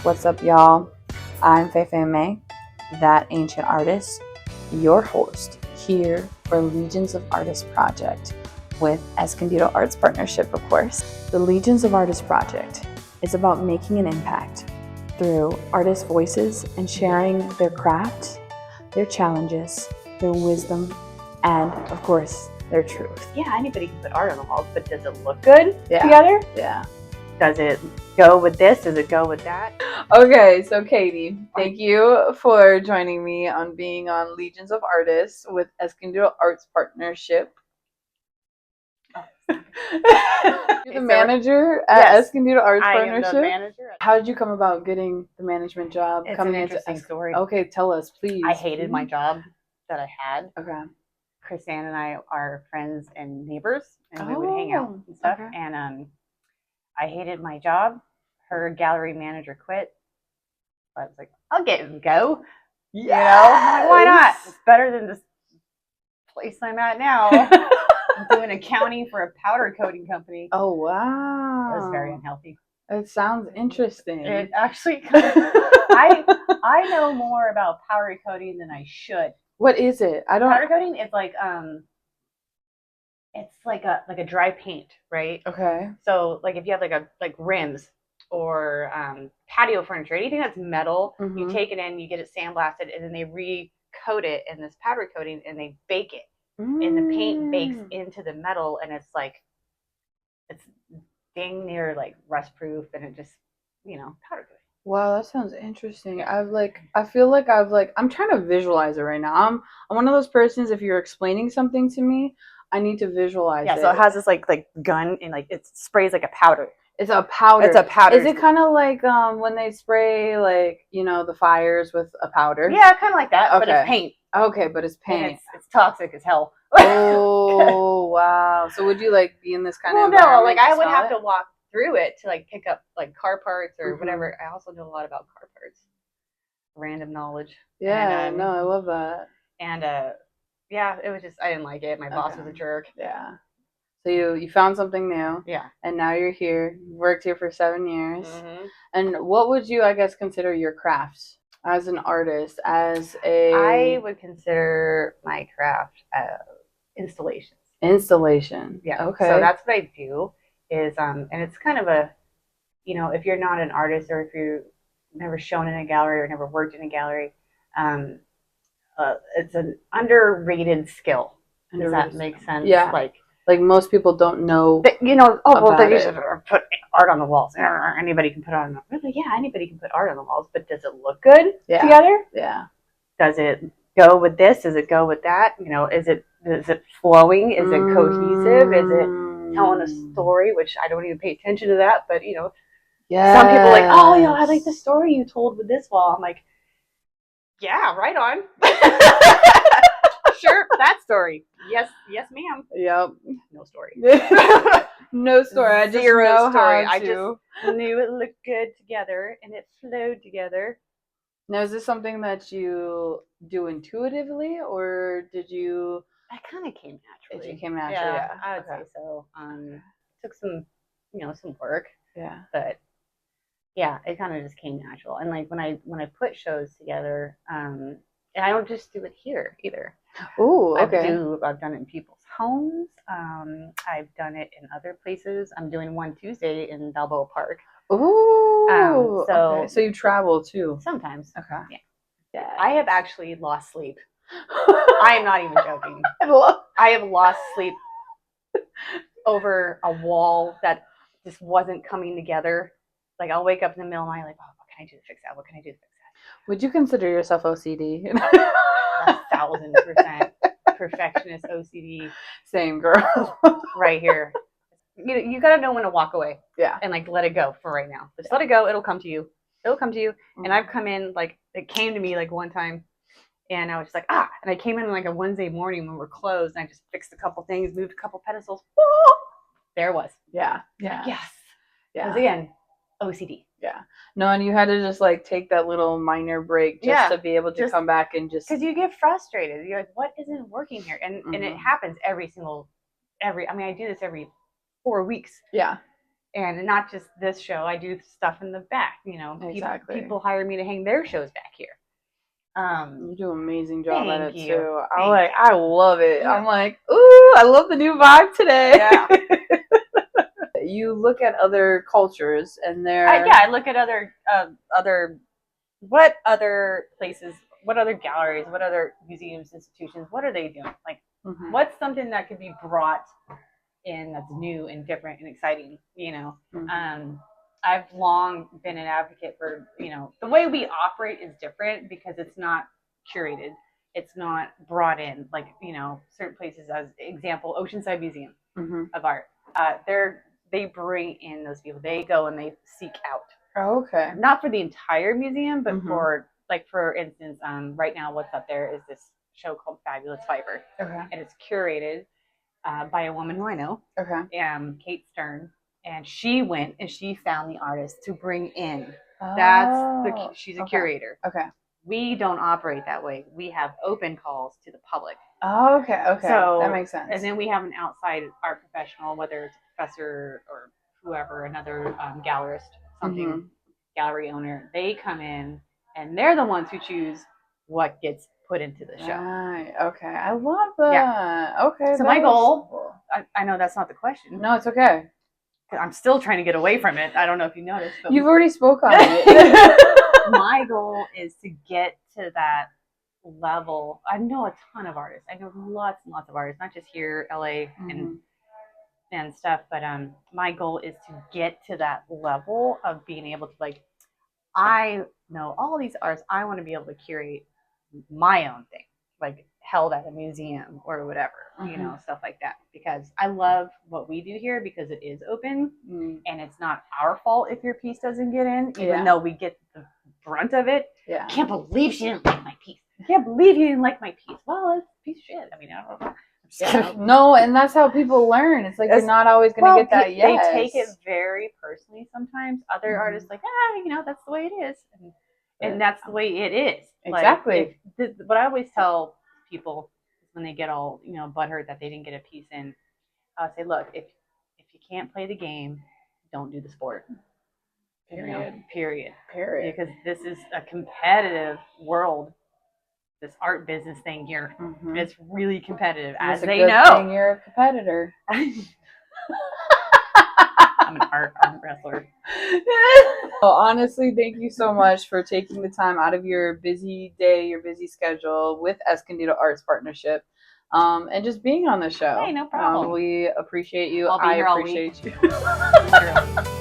What's up, y'all? I'm Ephraim, that ancient artist, your host here for Legions of Artists Project with Escondido Arts Partnership, of course. The Legions of Artists Project is about making an impact through artists' voices and sharing their craft, their challenges, their wisdom, and, of course, their truth. Yeah, anybody can put art on the walls, but does it look good together? Yeah. Does it go with this? Does it go with that? Okay, so Katie, thank you for joining me on being on Legions of Artists with Escondido Arts Partnership. You're the manager at Escondido Arts Partnership? I am the manager. How did you come about getting the management job? It's an interesting story. Okay, tell us, please. I hated my job that I had. Okay. Chrisanne and I are friends and neighbors, and we would hang out and stuff. Okay. And I hated my job. Her gallery manager quit. I was like, I'll go. Yes. You know, like, why not? It's better than this place I'm at now. I'm doing accounting for a powder coating company. Oh, wow. It was very unhealthy. It sounds interesting. It actually, I know more about powder coating than I should. What is it? Powder coating is like it's like a dry paint, right? Okay. So like if you have like rims or patio furniture, anything that's metal, you take it in, you get it sandblasted, and then they recoat it in this powder coating and they bake it. And the paint bakes into the metal, and it's dang near like rust proof, and it just, powder coating. Wow, that sounds interesting. I feel like I'm trying to visualize it right now. I'm one of those persons, if you're explaining something to me, I need to visualize it. Yeah, so it has this like gun, and like it sprays like a powder. It's a powder. It's a powder. Is it kind of like when they spray the fires with a powder? Yeah, kind of like that, okay. But it's paint. Okay, but it's paint. And it's toxic as hell. Oh, wow. So would you be in this kind of environment? No, like I would have to walk through it to pick up car parts or whatever. I also know a lot about car parts. Random knowledge. Yeah, no, I love that. And yeah, it was just, I didn't like it. My boss was a jerk. Yeah. So you found something new. Yeah. And now you're here. You've worked here for 7 years. And what would you, I guess, consider your craft as an artist, I would consider my craft installations. Installation. Yeah. Okay. So that's what I do is, and it's kind of a, if you're not an artist or if you've never shown in a gallery or never worked in a gallery, it's an underrated skill. Does that make sense? Yeah. Like most people don't know. They just put art on the walls. Anybody can put art on the walls. Really? Yeah, anybody can put art on the walls, but does it look good together? Yeah. Does it go with this? Does it go with that? Is it flowing? Is it cohesive? Is it telling a story? Which I don't even pay attention to that, but some people are like, oh, I like the story you told with this wall. I'm like, yeah, right on. Sure, that story. Yes, ma'am. Yep. No story. No story. I just know story. How to. I just knew it looked good together and it flowed together. Now, is this something that you do intuitively, or did you? That kind of came naturally. It came naturally. Yeah, I would say so. It took some, some work. Yeah. But yeah, it kind of just came natural. And when I put shows together, and I don't just do it here either. Ooh, okay. I've done it in people's homes. I've done it in other places. I'm doing one Tuesday in Balboa Park. Ooh. So you travel too? Sometimes. Okay. Yeah. I have actually lost sleep. I am not even joking. I have lost sleep over a wall that just wasn't coming together. Like I'll wake up in the middle of the night like, oh, what can I do to fix that? What can I do to fix that? Would you consider yourself OCD? 1,000% perfectionist OCD. Same, girl. Right here. You got to know when to walk away. Yeah. And let it go for right now. Just let it go. It'll come to you. And I've come in, it came to me one time and I was just and I came in a Wednesday morning when we're closed and I just fixed a couple things, moved a couple pedestals. Whoa! There it was. Yeah. Yeah. Yes. Yeah. Because again, OCD. Yeah. No, and you had to just take that little minor break just to be able to come back and just. Because you get frustrated. You're like, what isn't working here? And it happens I do this every 4 weeks. Yeah. And not just this show, I do stuff in the back. You know, Exactly. people hire me to hang their shows back here. You do an amazing job at it too. I love it. Yeah. I'm like, ooh, I love the new vibe today. Yeah. You look at other cultures and they're I look at what other places, what other galleries, what other museums, institutions, what are they doing? Like, what's something that could be brought in that's new and different and exciting? You know, I've long been an advocate for, you know, the way we operate is different because it's not curated. It's not brought in, like, you know, certain places, as example, Oceanside Museum of Art. They bring in those people. They go and they seek out. Oh, okay. Not for the entire museum, but for, like, for instance, right now what's up there is this show called Fabulous Fiber. Okay. And it's curated by a woman who I know. Okay. Kate Stern. And she went and she found the artist to bring in. She's a curator. Okay. We don't operate that way. We have open calls to the public. Oh, okay. Okay. So that makes sense. And then we have an outside art professional, whether it's a professor or whoever, another gallerist, gallery owner. They come in and they're the ones who choose what gets put into the show. Right. Okay. I love that. Yeah. Okay. So my goal, I know that's not the question. No, it's okay. I'm still trying to get away from it. I don't know if you noticed. But you've already spoke on it. My goal is to get to that level. I know a ton of artists. I know lots and lots of artists, not just here, LA and stuff. But my goal is to get to that level of being able to, like, I know all these artists. I want to be able to curate my own thing, like held at a museum or whatever, you know, stuff like that. Because I love what we do here because it is open and it's not our fault if your piece doesn't get in, even though we get the brunt of it. Yeah. Can't believe she didn't like my piece. Can't believe you didn't like my piece. Well, it's a piece of shit. I mean, I don't know. No, and that's how people learn. It's like you're not always going to get that yes. They take it very personally sometimes. Other artists like, you know, that's the way it is. And that's the way it is. Exactly. Like, what I always tell people when they get all, you know, butthurt that they didn't get a piece in, I'll say, look, if you can't play the game, don't do the sport. Period. You know, period. Because this is a competitive world. This art business thing here, it's really competitive, as they know. Thing you're a competitor. I'm an art wrestler. Well, honestly, thank you so much for taking the time out of your busy day, your busy schedule with Escondido Arts Partnership, and just being on the show. Hey, no problem. We appreciate you. I'll be here appreciate all week. You. Literally.